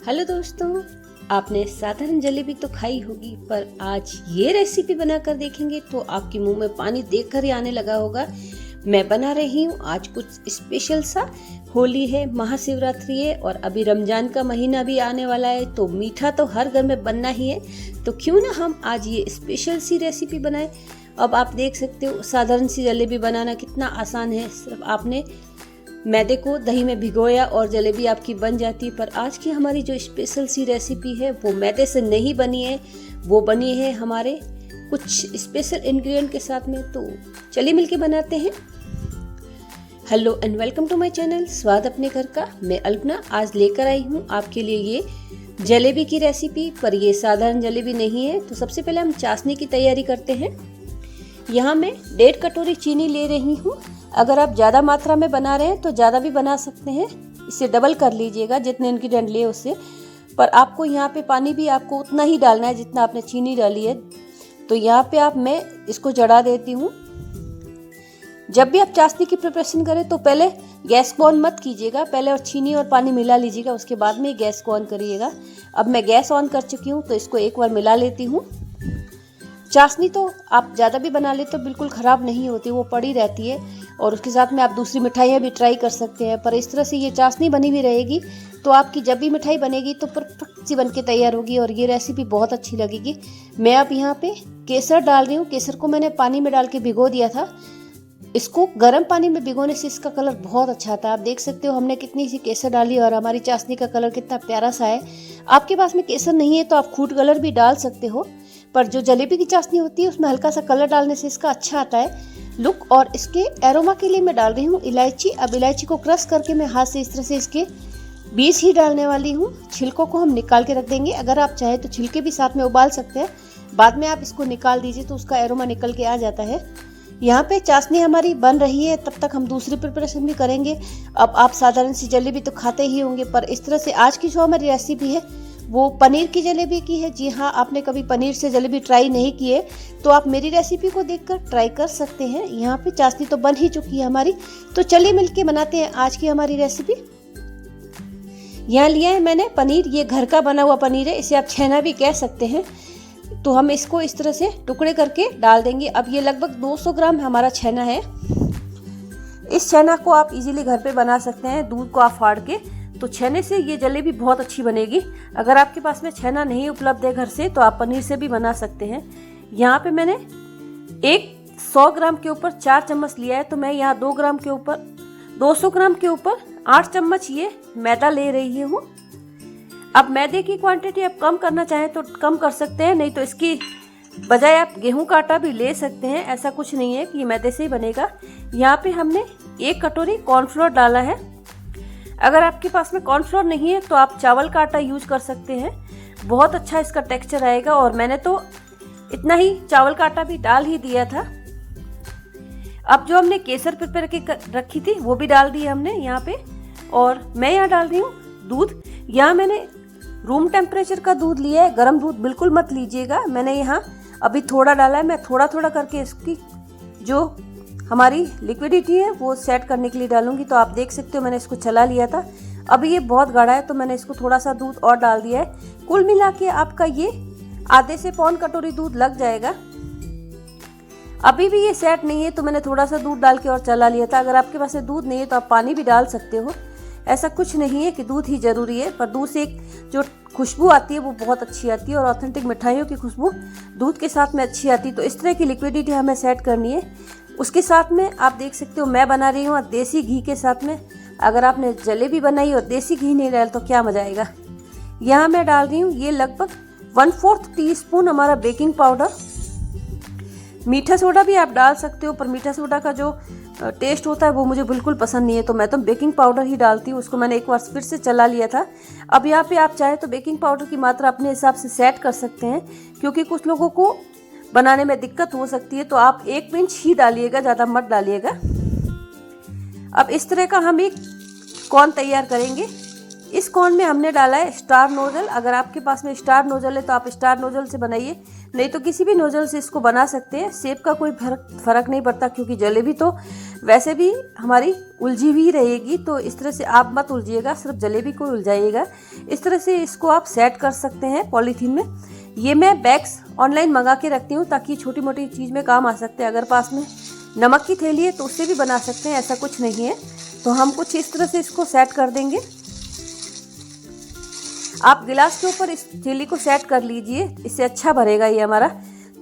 Hello दोस्तों, आपने साधारण जलेबी तो खाई होगी, पर आज ये रेसिपी बनाकर देखेंगे तो आपके मुंह में पानी देखकर ही आने लगा होगा। मैं बना रही हूँ आज कुछ स्पेशल सा। होली है, महाशिवरात्रि है और अभी रमजान का महीना भी आने वाला है, तो मीठा तो हर घर में बनना ही है। तो क्यों ना हम आज ये स्पेशल सी रेसिपी बनाएं। अब आप देख सकते हो साधारण सी जलेबी बनाना कितना आसान है। सिर्फ आपने मैदे को दही में भिगोया और जलेबी आपकी बन जाती है। पर आज की हमारी जो स्पेशल सी रेसिपी है वो मैदे से नहीं बनी है, वो बनी है हमारे कुछ स्पेशल इंग्रेडिएंट के साथ में। तो चलिए मिलके बनाते हैं। Hello and welcome to my channel स्वाद अपने घर का। मैं अल्पना आज लेकर आई हूँ आपके लिए ये जलेबी की रेसिपी। पर ये साधारण जलेबी नहीं है। तो सबसे पहले हम चाशनी की तैयारी करते हैं। यहाँ मैं 1.5 कटोरी चीनी ले रही हूँ। अगर आप ज़्यादा मात्रा में बना रहे हैं तो ज़्यादा भी बना सकते हैं, इसे डबल कर लीजिएगा जितने इंग्रेडिएंट लिए उससे। पर आपको यहाँ पे पानी भी आपको उतना ही डालना है जितना आपने चीनी डाली है। तो यहाँ पे मैं इसको चढ़ा देती हूँ। जब भी आप चाशनी की प्रिपरेशन करें तो पहले गैस को ऑन मत कीजिएगा, पहले और चीनी और पानी मिला लीजिएगा, उसके बाद में गैस को ऑन करिएगा। अब मैं गैस ऑन कर चुकी हूँ तो इसको एक बार मिला लेती हूँ। चाशनी तो आप ज़्यादा भी बना ले तो बिल्कुल ख़राब नहीं होती, वो पड़ी रहती है। और उसके साथ में आप दूसरी मिठाइयाँ भी ट्राई कर सकते हैं। पर इस तरह से ये चाशनी बनी हुई रहेगी तो आपकी जब भी मिठाई बनेगी तो परफेक्ट सी बन के तैयार होगी और ये रेसिपी बहुत अच्छी लगेगी। मैं अब यहाँ पे केसर डाल रही हूँ। केसर को मैंने पानी में डाल के भिगो दिया था। इसको गर्म पानी में भिगोने से इसका कलर बहुत अच्छा आता है। आप देख सकते हो हमने कितनी सी केसर डाली और हमारी चाशनी का कलर कितना प्यारा सा है। आपके पास में केसर नहीं है तो आप फूड कलर भी डाल सकते हो, पर जो जलेबी की चाशनी होती है उसमें हल्का सा कलर डालने से इसका अच्छा आता है लुक। और इसके एरोमा के लिए मैं डाल रही हूँ इलायची। अब इलायची को क्रश करके मैं हाथ से इस तरह से इसके बीज ही डालने वाली हूँ। छिलकों को हम निकाल के रख देंगे। अगर आप चाहे तो छिलके भी साथ में उबाल सकते हैं, बाद में आप इसको निकाल दीजिए तो उसका एरोमा निकल के आ जाता है। यहाँ पे चाशनी हमारी बन रही है, तब तक हम दूसरी प्रिपरेशन भी करेंगे। अब आप साधारण सी जलेबी तो खाते ही होंगे, पर इस तरह से आज की जो हमारी रेसिपी है वो पनीर की जलेबी की है। जी हाँ, आपने कभी पनीर से जलेबी ट्राई नहीं की है तो आप मेरी रेसिपी को देखकर ट्राई कर सकते हैं। यहाँ पे चाशनी तो बन ही चुकी है हमारी, तो चलिए मिलके बनाते हैं आज की हमारी रेसिपी। यहाँ लिया है मैंने पनीर, ये घर का बना हुआ पनीर है, इसे आप छेना भी कह सकते हैं। तो हम इसको इस तरह से टुकड़े करके डाल देंगे। अब ये लगभग 200 ग्राम हमारा छेना है। इस छेना को आप इजीली घर पे बना सकते हैं, दूध को आप फाड़ के। तो छेने से ये जलेबी बहुत अच्छी बनेगी। अगर आपके पास में छेना नहीं उपलब्ध है घर से तो आप पनीर से भी बना सकते हैं। यहाँ पे मैंने 100 ग्राम के ऊपर 4 चम्मच लिया है, तो मैं यहाँ 200 ग्राम के ऊपर 8 चम्मच ये मैदा ले रही हूँ। अब मैदे की क्वांटिटी आप कम करना चाहें तो कम कर सकते हैं, नहीं तो इसकी बजाय आप गेहूं का आटा भी ले सकते हैं। ऐसा कुछ नहीं है कि ये मैदे से ही बनेगा। यहाँ पे हमने 1 कटोरी कॉर्नफ्लोर डाला है। अगर आपके पास में कॉर्नफ्लोर नहीं है तो आप चावल का आटा यूज कर सकते हैं, बहुत अच्छा इसका टेक्सचर आएगा। और मैंने तो इतना ही चावल का आटा भी डाल ही दिया था। अब जो हमने केसर प्रिपेयर के रखी थी वो भी डाल दी है हमने यहाँ पे। और मैं यहाँ डाल रही हूँ दूध। यहाँ मैंने रूम टेम्परेचर का दूध लिया है, गर्म दूध बिल्कुल मत लीजिएगा। मैंने यहाँ अभी थोड़ा डाला है, मैं थोड़ा थोड़ा करके इसकी जो हमारी लिक्विडिटी है वो सेट करने के लिए डालूंगी। तो आप देख सकते हो मैंने इसको चला लिया था। अभी ये बहुत गाढ़ा है तो मैंने इसको थोड़ा सा दूध और डाल दिया है। कुल मिला के आपका ये आधे से पौन कटोरी दूध लग जाएगा। अभी भी ये सेट नहीं है तो मैंने थोड़ा सा दूध डाल के और चला लिया था। अगर आपके पास दूध नहीं है तो आप पानी भी डाल सकते हो, ऐसा कुछ नहीं है कि दूध ही जरूरी है। पर दूध से एक जो खुशबू आती है वो बहुत अच्छी आती है और ऑथेंटिक मिठाइयों की खुशबू दूध के साथ में अच्छी आती है। तो इस तरह की लिक्विडिटी हमें सेट करनी है। उसके साथ में आप देख सकते हो मैं बना रही हूँ देसी घी के साथ में। अगर आपने जलेबी बनाई और देसी घी नहीं डाला तो क्या मजा आएगा। यहाँ मैं डाल रही हूँ ये लगभग 1/4 टीस्पून हमारा बेकिंग पाउडर। मीठा सोडा भी आप डाल सकते हो, पर मीठा सोडा का जो टेस्ट होता है वो मुझे बिल्कुल पसंद नहीं है, तो मैं तो बेकिंग पाउडर ही डालती हूँ। उसको मैंने एक बार फिर से चला लिया था। अब यहाँ पे आप चाहे तो बेकिंग पाउडर की मात्रा अपने हिसाब से सेट कर सकते हैं, क्योंकि कुछ लोगों को बनाने में दिक्कत हो सकती है। तो आप 1 पिंच ही डालिएगा, ज़्यादा मत डालिएगा। अब इस तरह का हम एक कॉर्न तैयार करेंगे। इस कॉर्न में हमने डाला है स्टार नोजल। अगर आपके पास में स्टार नोजल है तो आप स्टार नोजल से बनाइए, नहीं तो किसी भी नोजल से इसको बना सकते हैं। शेप का कोई फर्क नहीं पड़ता, क्योंकि जलेबी तो वैसे भी हमारी उलझी हुई रहेगी। तो इस तरह से आप मत उलझिएगा, सिर्फ जलेबी को उलझाइएगा। इस तरह से इसको आप सेट कर सकते हैं पॉलीथीन में। ये मैं बैग्स ऑनलाइन मंगा के रखती हूँ ताकि छोटी मोटी चीज़ में काम आ सकते हैं। अगर पास में नमक की थैली है तो उससे भी बना सकते हैं, ऐसा कुछ नहीं है। तो हम कुछ इस तरह से इसको सेट कर देंगे। आप गिलास के ऊपर इस थैली को सेट कर लीजिए, इससे अच्छा भरेगा ये हमारा।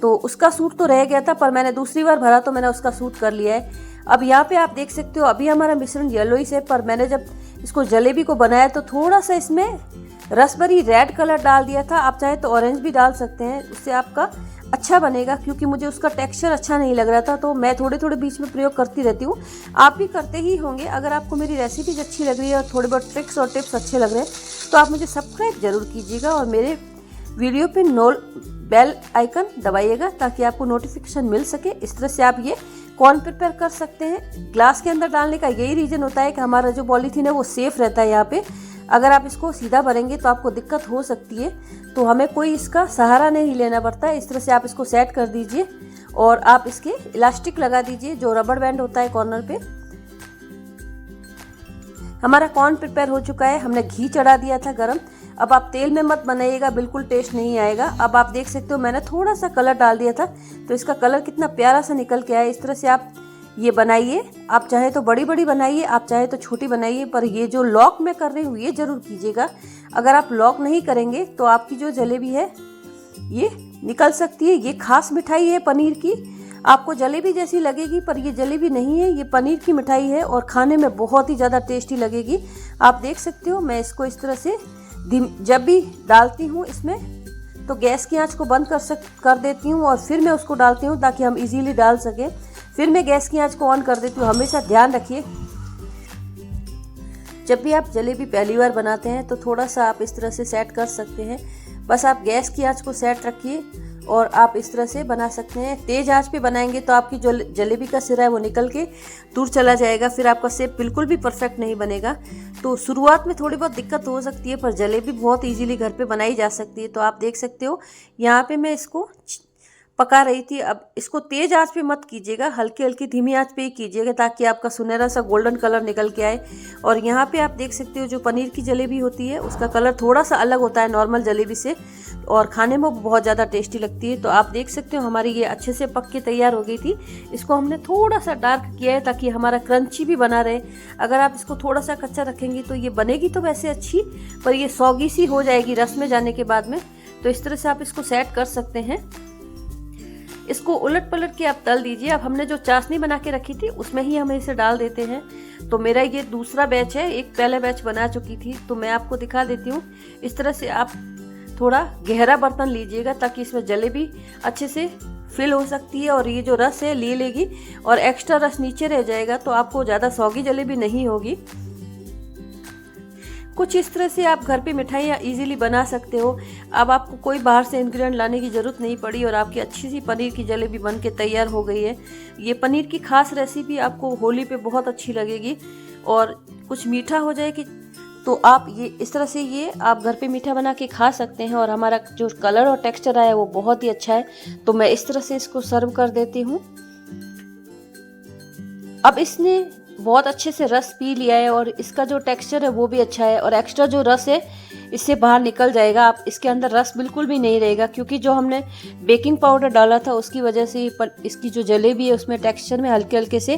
तो उसका सूट तो रह गया था, पर मैंने दूसरी बार भरा तो मैंने उसका सूट कर लिया है। अब यहाँ पे आप देख सकते हो अभी हमारा मिश्रण येलोइश है, पर मैंने जब इसको जलेबी को बनाया तो थोड़ा सा इसमें रसबेरी रेड कलर डाल दिया था। आप चाहे तो ऑरेंज भी डाल सकते हैं, उससे आपका अच्छा बनेगा। क्योंकि मुझे उसका टेक्सचर अच्छा नहीं लग रहा था, तो मैं थोड़े थोड़े बीच में प्रयोग करती रहती हूँ। आप भी करते ही होंगे। अगर आपको मेरी रेसिपीज अच्छी लग रही है और थोड़े बहुत ट्रिक्स और टिप्स अच्छे लग रहे हैं तो आप मुझे सब्सक्राइब जरूर कीजिएगा और मेरे वीडियो पे बेल आइकन दबाइएगा ताकि आपको नोटिफिकेशन मिल सके। इस तरह से आप ये कॉर्न प्रिपेयर कर सकते हैं। ग्लास के अंदर डालने का यही रीज़न होता है कि हमारा जो पॉलीथीन है वो सेफ रहता है यहाँ पे। अगर आप इसको सीधा भरेंगे तो आपको दिक्कत हो सकती है, तो हमें कोई इसका सहारा नहीं लेना पड़ता है। इस तरह से आप इसको सेट कर दीजिए और आप इसके इलास्टिक लगा दीजिए, जो रबर बैंड होता है कॉर्नर पे। हमारा कॉर्न प्रिपेयर हो चुका है। हमने घी चढ़ा दिया था गरम। अब आप तेल में मत बनाइएगा, बिल्कुल टेस्ट नहीं आएगा। अब आप देख सकते हो मैंने थोड़ा सा कलर डाल दिया था, तो इसका कलर कितना प्यारा सा निकल के आया। इस तरह से आप ये बनाइए। आप चाहे तो बड़ी बड़ी बनाइए, आप चाहे तो छोटी बनाइए, पर ये जो लॉक मैं कर रही हूँ ये ज़रूर कीजिएगा। अगर आप लॉक नहीं करेंगे तो आपकी जो जलेबी है ये निकल सकती है। ये खास मिठाई है पनीर की, आपको जलेबी जैसी लगेगी पर ये जलेबी नहीं है, ये पनीर की मिठाई है और खाने में बहुत ही ज़्यादा टेस्टी लगेगी। आप देख सकते हो मैं इसको इस तरह से जब भी डालती हूँ इसमें तो गैस की आंच को बंद कर देती हूँ और फिर मैं उसको डालती हूँ ताकि हम इजीली डाल सकें। फिर मैं गैस की आंच को ऑन कर देती हूँ। हमेशा ध्यान रखिए जब भी आप जलेबी पहली बार बनाते हैं तो थोड़ा सा आप इस तरह से सेट कर सकते हैं। बस आप गैस की आंच को सेट रखिए और आप इस तरह से बना सकते हैं। तेज़ आंच पे बनाएंगे तो आपकी जो जलेबी का सिरा है वो निकल के दूर चला जाएगा, फिर आपका शेप बिल्कुल भी परफेक्ट नहीं बनेगा। तो शुरुआत में थोड़ी बहुत दिक्कत हो सकती है, पर जलेबी बहुत इजीली घर पे बनाई जा सकती है। तो आप देख सकते हो यहाँ पे मैं इसको पका रही थी। अब इसको तेज आंच पे मत कीजिएगा, हल्की हल्की धीमी आंच पे ही कीजिएगा ताकि आपका सुनहरा सा गोल्डन कलर निकल के आए। और यहाँ पे आप देख सकते हो जो पनीर की जलेबी होती है उसका कलर थोड़ा सा अलग होता है नॉर्मल जलेबी से, और खाने में बहुत ज़्यादा टेस्टी लगती है। तो आप देख सकते हो हमारी ये अच्छे से पक के तैयार हो गई थी। इसको हमने थोड़ा सा डार्क किया है ताकि हमारा क्रंची भी बना रहे। अगर आप इसको थोड़ा सा कच्चा रखेंगे तो ये बनेगी तो वैसे अच्छी, पर ये सौगी सी हो जाएगी रस में जाने के बाद में। तो इस तरह से आप इसको सेट कर सकते हैं। इसको उलट पलट के आप तल दीजिए। अब हमने जो चाशनी बना के रखी थी उसमें ही हम इसे डाल देते हैं। तो मेरा ये दूसरा बैच है, एक पहला बैच बना चुकी थी तो मैं आपको दिखा देती हूँ। इस तरह से आप थोड़ा गहरा बर्तन लीजिएगा ताकि इसमें जलेबी अच्छे से फिल हो सकती है और ये जो रस है ले लेगी और एक्स्ट्रा रस नीचे रह जाएगा, तो आपको ज़्यादा सौगी जलेबी नहीं होगी। कुछ इस तरह से आप घर पे मिठाइयाँ इजीली बना सकते हो। अब आपको कोई बाहर से इंग्रेडिएंट लाने की ज़रूरत नहीं पड़ी और आपकी अच्छी सी पनीर की जलेबी बन के तैयार हो गई है। ये पनीर की खास रेसिपी आपको होली पे बहुत अच्छी लगेगी और कुछ मीठा हो जाएगी तो आप ये इस तरह से ये आप घर पे मीठा बना के खा सकते हैं। और हमारा जो कलर और टेक्सचर आया है वो बहुत ही अच्छा है। तो मैं इस तरह से इसको सर्व कर देती हूँ। अब इसने बहुत अच्छे से रस पी लिया है और इसका जो टेक्सचर है वो भी अच्छा है और एक्स्ट्रा जो रस है इससे बाहर निकल जाएगा। आप इसके अंदर रस बिल्कुल भी नहीं रहेगा क्योंकि जो हमने बेकिंग पाउडर डाला था उसकी वजह से इसकी जो जलेबी है उसमें टेक्सचर में हल्के हल्के से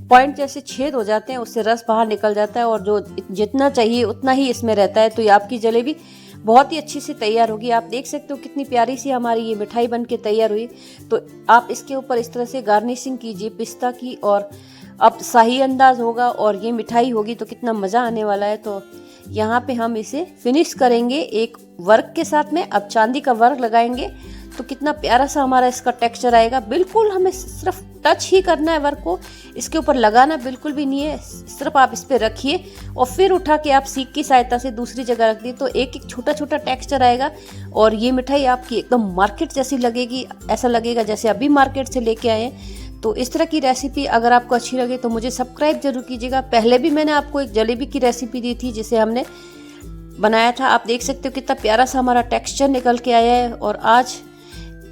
पॉइंट जैसे छेद हो जाते हैं, उससे रस बाहर निकल जाता है और जो जितना चाहिए उतना ही इसमें रहता है। तो ये आपकी जलेबी बहुत ही अच्छी से तैयार होगी। आप देख सकते हो कितनी प्यारी सी हमारी ये मिठाई बन के तैयार हुई। तो आप इसके ऊपर इस तरह से गार्निशिंग कीजिए पिस्ता की और अब शाही अंदाज होगा और ये मिठाई होगी तो कितना मज़ा आने वाला है। तो यहाँ पे हम इसे फिनिश करेंगे एक वर्क के साथ में। अब चांदी का वर्क लगाएंगे तो कितना प्यारा सा हमारा इसका टेक्सचर आएगा। बिल्कुल हमें सिर्फ टच ही करना है वर्क को, इसके ऊपर लगाना बिल्कुल भी नहीं है। सिर्फ आप इस पर रखिए और फिर उठा के आप सीख की सहायता से दूसरी जगह रख दिए तो एक एक छोटा छोटा टेक्सचर आएगा और ये मिठाई आपकी एकदम मार्केट जैसी लगेगी। ऐसा लगेगा जैसे अभी मार्केट से लेके आए हैं। तो इस तरह की रेसिपी अगर आपको अच्छी लगे तो मुझे सब्सक्राइब जरूर कीजिएगा। पहले भी मैंने आपको एक जलेबी की रेसिपी दी थी जिसे हमने बनाया था। आप देख सकते हो कितना प्यारा सा हमारा टेक्सचर निकल के आया है। और आज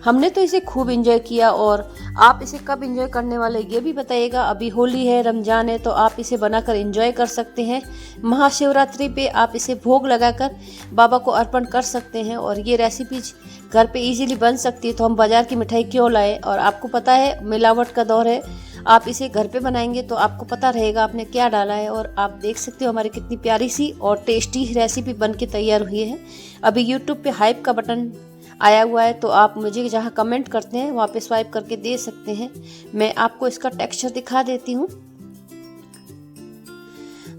हमने तो इसे खूब एंजॉय किया और आप इसे कब एंजॉय करने वाले ये भी बताइएगा। अभी होली है, रमजान है, तो आप इसे बनाकर एंजॉय कर सकते हैं। महाशिवरात्रि पे आप इसे भोग लगाकर बाबा को अर्पण कर सकते हैं और ये रेसिपी घर पे इजीली बन सकती है, तो हम बाज़ार की मिठाई क्यों लाएं। और आपको पता है मिलावट का दौर है, आप इसे घर पे बनाएंगे तो आपको पता रहेगा आपने क्या डाला है। और आप देख सकते हो हमारी कितनी प्यारी सी और टेस्टी रेसिपी बन के तैयार हुई है। अभी यूट्यूब पे हाइप का बटन आया हुआ है, तो आप मुझे जहाँ कमेंट करते हैं वहाँ पे स्वाइप करके दे सकते हैं। मैं आपको इसका टेक्सचर दिखा देती हूँ।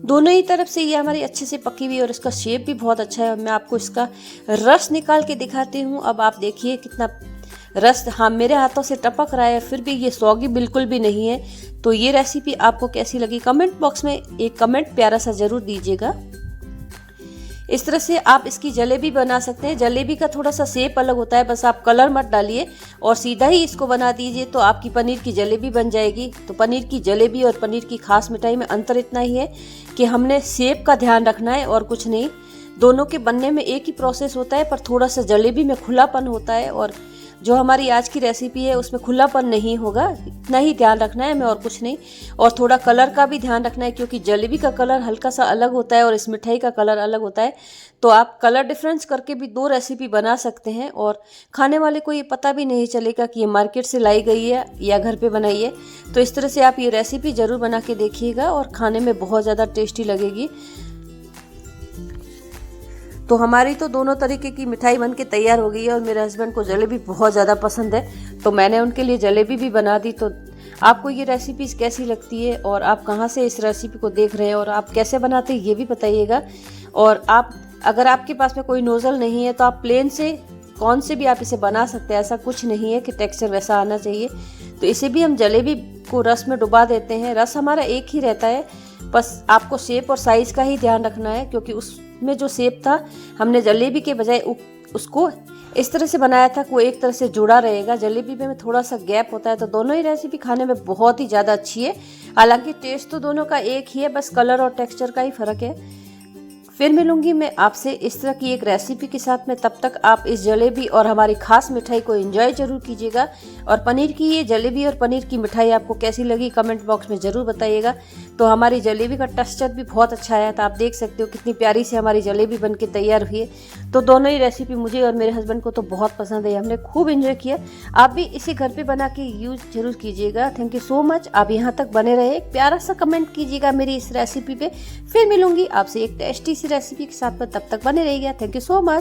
दोनों ही तरफ से ये हमारी अच्छे से पकी हुई और इसका शेप भी बहुत अच्छा है। मैं आपको इसका रस निकाल के दिखाती हूँ। अब आप देखिए कितना रस मेरे हाथों से टपक रहा है, फिर भी ये सौगी बिल्कुल भी नहीं है। तो ये रेसिपी आपको कैसी लगी कमेंट बॉक्स में एक कमेंट प्यारा सा जरूर दीजिएगा। इस तरह से आप इसकी जलेबी बना सकते हैं। जलेबी का थोड़ा सा शेप अलग होता है, बस आप कलर मत डालिए और सीधा ही इसको बना दीजिए तो आपकी पनीर की जलेबी बन जाएगी। तो पनीर की जलेबी और पनीर की खास मिठाई में अंतर इतना ही है कि हमने शेप का ध्यान रखना है और कुछ नहीं। दोनों के बनने में एक ही प्रोसेस होता है, पर थोड़ा सा जलेबी में खुलापन होता है और जो हमारी आज की रेसिपी है उसमें खुलापन नहीं होगा। इतना ही ध्यान रखना है, मैं और कुछ नहीं। और थोड़ा कलर का भी ध्यान रखना है, क्योंकि जलेबी का कलर हल्का सा अलग होता है और इस मिठाई का कलर अलग होता है। तो आप कलर डिफरेंस करके भी दो रेसिपी बना सकते हैं और खाने वाले को ये पता भी नहीं चलेगा कि ये मार्केट से लाई गई है या घर पे बनाई है। तो इस तरह से आप ये रेसिपी ज़रूर बना के देखिएगा और खाने में बहुत ज़्यादा टेस्टी लगेगी। तो हमारी तो दोनों तरीके की मिठाई बन के तैयार हो गई है और मेरे हस्बैंड को जलेबी बहुत ज़्यादा पसंद है, तो मैंने उनके लिए जलेबी भी बना दी। तो आपको ये रेसिपीज़ कैसी लगती है और आप कहाँ से इस रेसिपी को देख रहे हैं और आप कैसे बनाते हैं ये भी बताइएगा। और आप अगर आपके पास में कोई नोज़ल नहीं है तो आप प्लेन से कौन से भी आप इसे बना सकते हैं। ऐसा कुछ नहीं है कि टेक्सचर वैसा आना चाहिए। तो इसे भी हम जलेबी को रस में डुबा देते हैं। रस हमारा एक ही रहता है, बस आपको शेप और साइज़ का ही ध्यान रखना है, क्योंकि उसमें जो शेप था हमने जलेबी के बजाय उसको इस तरह से बनाया था कि वो एक तरह से जुड़ा रहेगा। जलेबी में थोड़ा सा गैप होता है। तो दोनों ही रेसिपी खाने में बहुत ही ज़्यादा अच्छी है। हालांकि टेस्ट तो दोनों का एक ही है, बस कलर और टेक्सचर का ही फ़र्क है। फिर मिलूंगी मैं आपसे इस तरह की एक रेसिपी के साथ में। तब तक आप इस जलेबी और हमारी खास मिठाई को एंजॉय जरूर कीजिएगा। और पनीर की ये जलेबी और पनीर की मिठाई आपको कैसी लगी कमेंट बॉक्स में ज़रूर बताइएगा। तो हमारी जलेबी का टेक्सचर भी बहुत अच्छा आया था। आप देख सकते हो कितनी प्यारी से हमारी जलेबी बन के तैयार हुई है। तो दोनों ही रेसिपी मुझे और मेरे हस्बैंड को तो बहुत पसंद है, हमने खूब एंजॉय किया। आप भी इसे घर पे बना के यूज जरूर कीजिएगा। Thank you so much. आप यहाँ तक बने रहे, एक प्यारा सा कमेंट कीजिएगा मेरी इस रेसिपी पे। फिर मिलूंगी आपसे एक टेस्टी सी रेसिपी के साथ में, तब तक बने रहिएगा। Thank you so much.